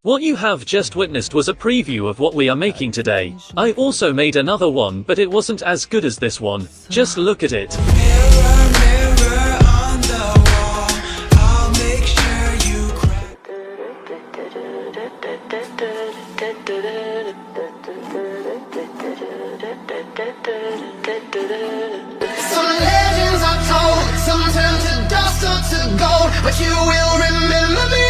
What you have just witnessed was a preview of what we are making today. I also made another one, but it wasn't as good as this one. Just look at it. Mirror, mirror on the wall, I'll make sure you cry. Some legends are told, some turn to dust or to gold, but you will remember me.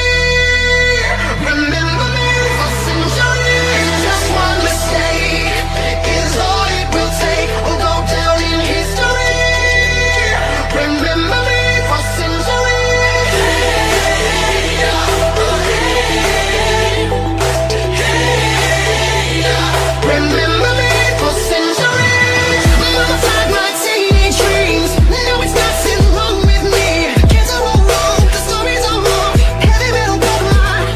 Remember me for centuries. Just one mistake is all it will take. We'll go down in history. Remember me for centuries. Remember me for centuries. Mama tied my teenage dreams. No, it's nothing wrong with me. Kids are all wrong, the stories are wrong. Heavy metal broke my heart.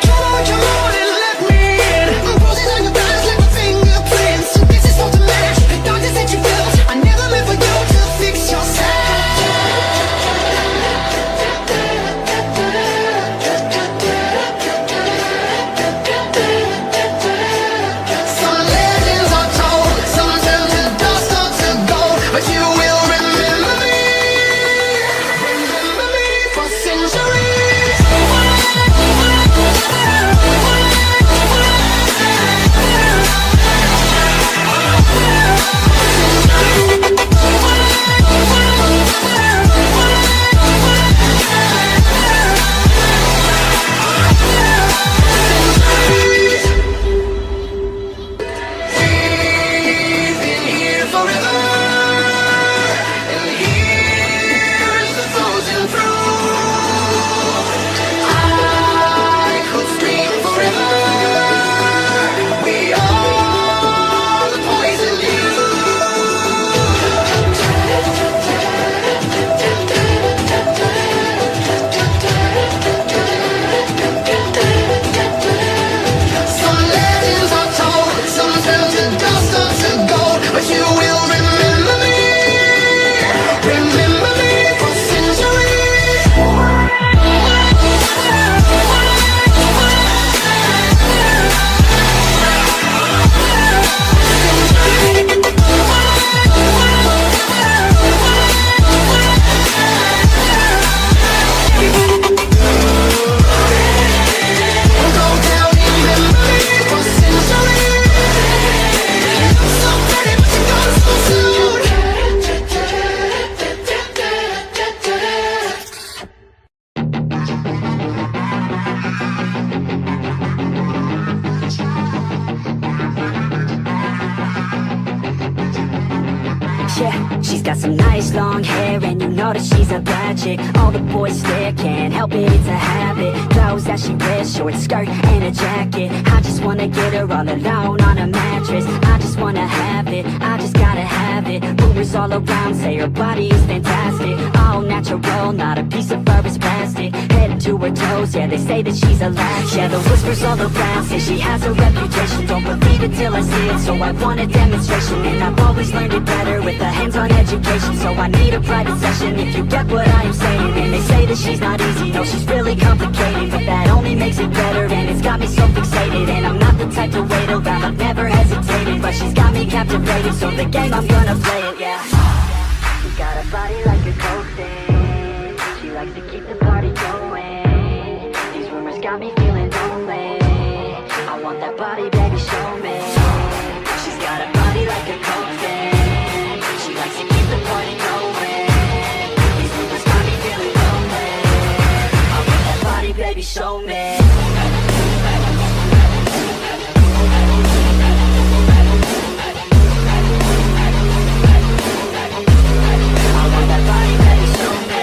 Come on and let me in. Bruises on your thighs, little fingerprints. This is for the match. Darkness that you felt. I never meant for you to fix yourself. Some legends are told, some turn to dust or to gold, but you will remember me. Remember me for centuries. We've been here forever, and here's the frozen fruit. I could scream forever. We are the poison Some legends are told, some turn to dust or to gold, but you will remember me. Remember me for centuries. We'll go down in memory for centuries. So pretty, but you're gone so soon. Yeah, she's got some nice long hair, and you know that she's a bad chick. All the boys stare, can't help it, it's a habit. Clothes that she wears, short skirt and a jacket. I just wanna get her all alone on a mattress. I just wanna have it, I just gotta have it. Rumors all around say her body is fantastic. All natural, not a piece of fur is plastic. Head to her toes, yeah, they say that she's a latch. Yeah, the whispers all around say she has a reputation. Don't believe it till I see it, so I want a demonstration. And I've always learned it better with a hands-on education. So I need a private session if you get what I am saying. And they say that she's not easy, no, she's really complicated, but that only makes it better, and it's got me so fixated. And I'm not the type to wait around, I've never hesitated, but she's got me captivated, so the game, I'm gonna play it, yeah. She got a body like a coke thing, she likes to keep the party going. These rumors got me feeling lonely, I want that body, baby, show me. She's got a body like a coke thing, she likes to keep the party going. These rumors got me feeling lonely, I want that body, baby, show me. I want that body, baby, show me.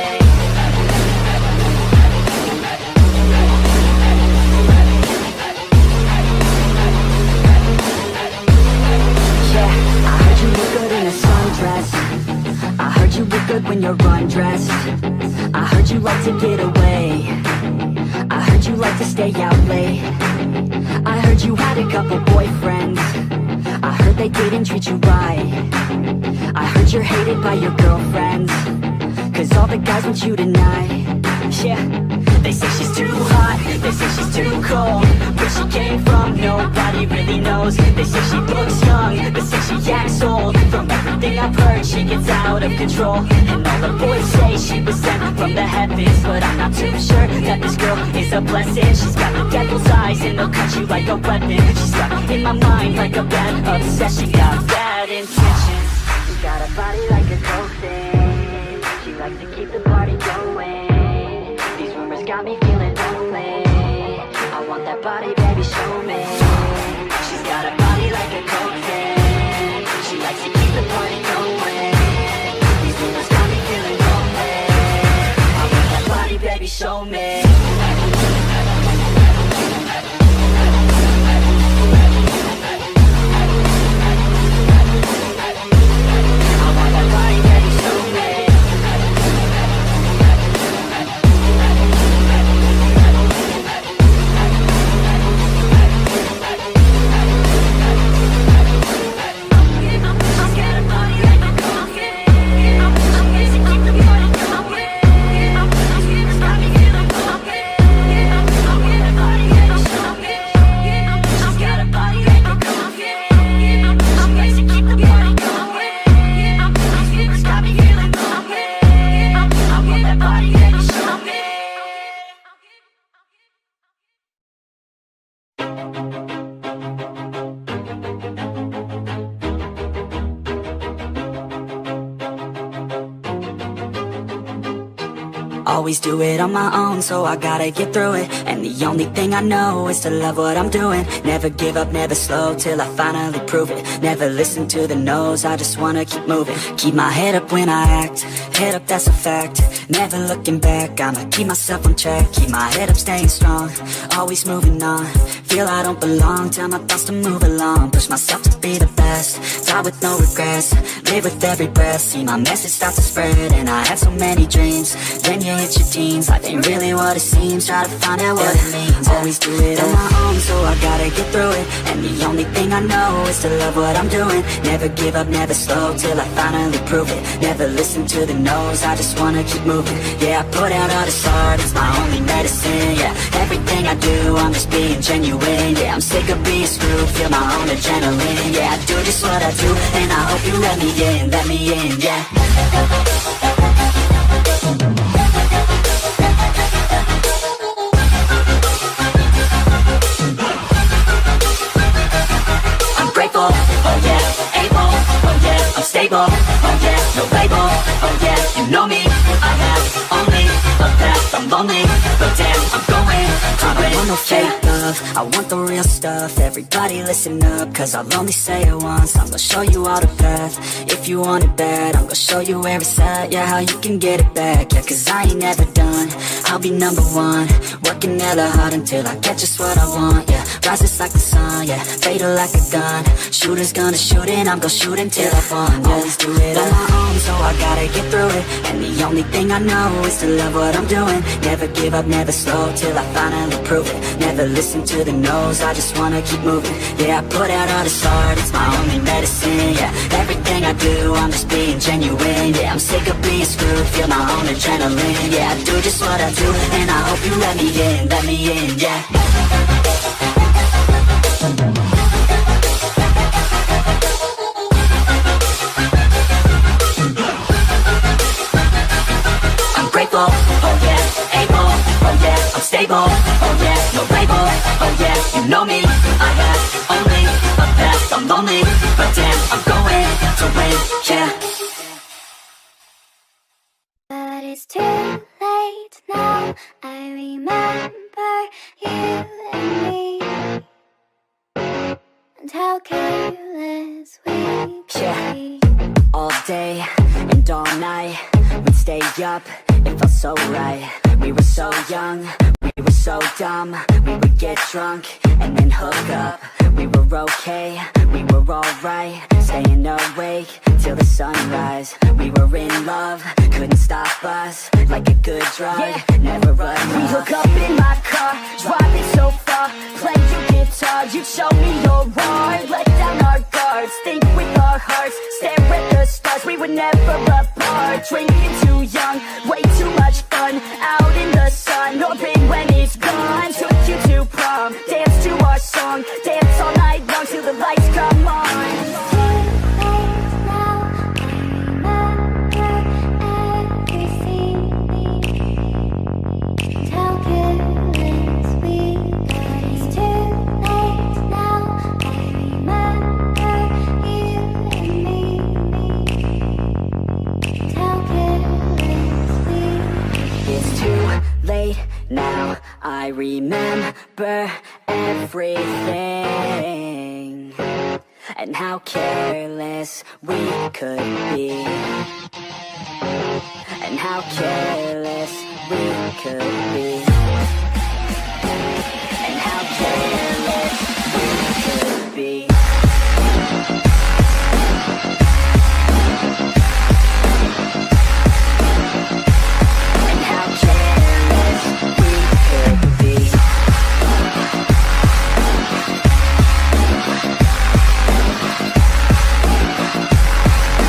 Yeah, I heard you look good in a sundress. I heard you look good when you're undressed. I heard you like to get away. I heard you like to stay out late. I heard you had a couple boyfriends. I heard they didn't treat you right. I heard you're hated by your girlfriends, cause all the guys want you tonight. Yeah, they say she's too hot, they say she's too cold. came from, nobody really knows. They say she looks young, they say she acts old. From everything I've heard, she gets out of control. And all the boys say she was sent from the heavens, but I'm not too sure that this girl is a blessing. She's got the devil's eyes and they'll cut you like a weapon. She's stuck in my mind like a bad obsession. Got bad intentions. She's got a body like a coffin. She likes to keep the party going. These rumors got me feeling lonely. I want that body, baby, show me. She's got a body like a coffin. She likes to keep the party going. These rumors got me feeling lonely. I want that body, baby, show me. Always do it on my own, so I gotta get through it. And the only thing I know is to love what I'm doing. Never give up, never slow, till I finally prove it. Never listen to the no's, I just wanna keep moving. Keep my head up when I act, head up, that's a fact. Never looking back, I'ma keep myself on track. Keep my head up, staying strong, always moving on. Feel I don't belong, tell my thoughts to move along. Push myself to be the best, die with no regrets. Live with every breath, see my message start to spread. And I had so many dreams, then you hit your teens. Life ain't really what it seems, try to find out what it means. Always do it on my own, so I gotta get through it. And the only thing I know is to love what I'm doing. Never give up, never slow, till I finally prove it. Never listen to the no's, I just wanna keep moving. Yeah, I put out all this art, it's my only medicine. Yeah, everything I do, I'm just being genuine. Yeah, I'm sick of being screwed, feel my own adrenaline. Yeah, I do just what I do, and I hope you let me in, yeah. Oh yeah, able, oh yeah, I'm stable, oh yeah, no label, oh yeah, you know me, I have only a path, I'm lonely, but damn, I'm going to win. I don't want no fake love, I want the real stuff. Everybody listen up, cause I'll only say it once. I'm gonna show you all the path, if you want it bad. I'm gonna show you where it's at, yeah, how you can get it back. Yeah, cause I ain't never done, I'll be number one. Working hella hard until I get just what I want, yeah. Rises like the sun, yeah, fatal like a gun. Shooters gonna shoot and I'm gonna shoot until I fall. Always do it on my own, so I gotta get through it. And the only thing I know is to love what I'm doing. Never give up, never slow, till I finally prove it. Never listen to the no's, I just wanna keep moving. Yeah, I put out all this art, it's my only medicine. Yeah, everything I do, I'm just being genuine. Yeah, I'm sick of being screwed, feel my own adrenaline. Yeah, I do just what I do, and I hope you let me in, yeah. Oh yeah, able, oh yeah, I'm stable, oh yeah, no label, oh yeah, you know me, I have only a path, I'm lonely, but damn, I'm going to win, yeah. But it's too late now, I remember you and me, and how careless we could be. All day and all night, we'd stay up, it felt so right. We were so young, we were so dumb. We would get drunk and then hook up. We were okay, we were alright. Staying awake till the sunrise. We were in love, couldn't stop us. Like a good drug, never run. We hook up in my car, driving so far. Play your guitar, you show me your art. Let down our guards, think with our hearts. Stare at the stars, we were never apart. Drinking too young, way too much fun. Out in the sun, no pain when it's gone. Took you to prom, dance to our song. now I remember everything, and how careless we could be, and how careless we could be, and how careless we could be. And how careless we could be. And how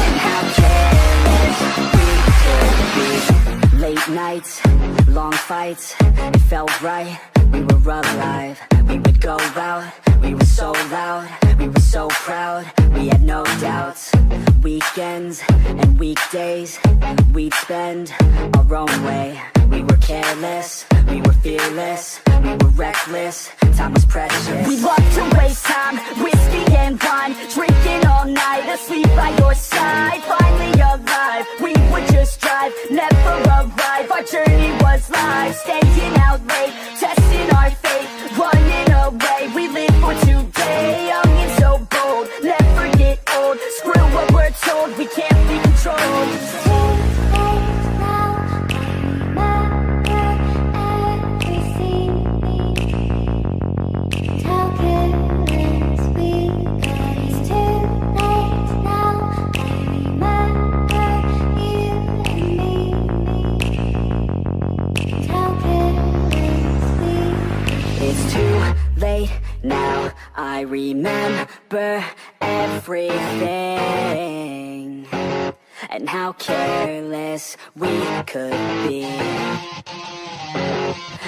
careless we could be. Late nights, long fights, it felt right, we were alive. We would go out, we were so loud, we were so proud, we had no doubts. Weekends and weekdays, we'd spend our own way. We were careless, we were fearless, we were reckless, time was precious. We loved to waste time, whiskey and wine, drinking all night, asleep by your side. Finally alive, we would just drive, never arrive. Our journey was live, staying out late, testing our fate, running away. We live for today, young and so bold, never get old. Screw what we're told, we can't be controlled. Late now, I remember everything, and how careless we could be,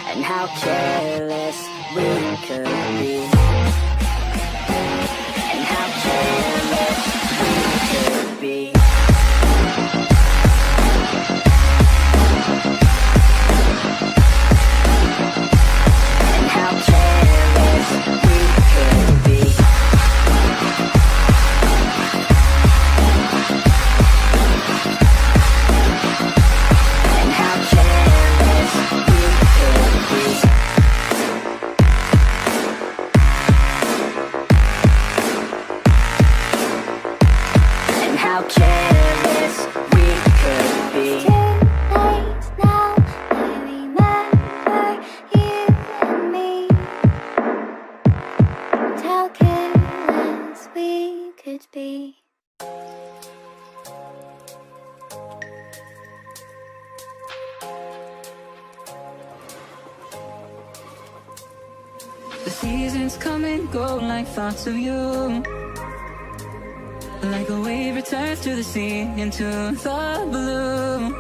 and how careless we could be, and how careless we could be. And how careless we could be. And how careless we could be. And how careless we could be. Be. The seasons come and go like thoughts of you, like a wave returns to the sea into the blue.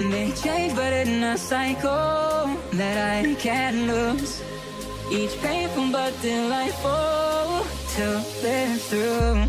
They change but in a cycle that I can't lose. Each painful but delightful to live through.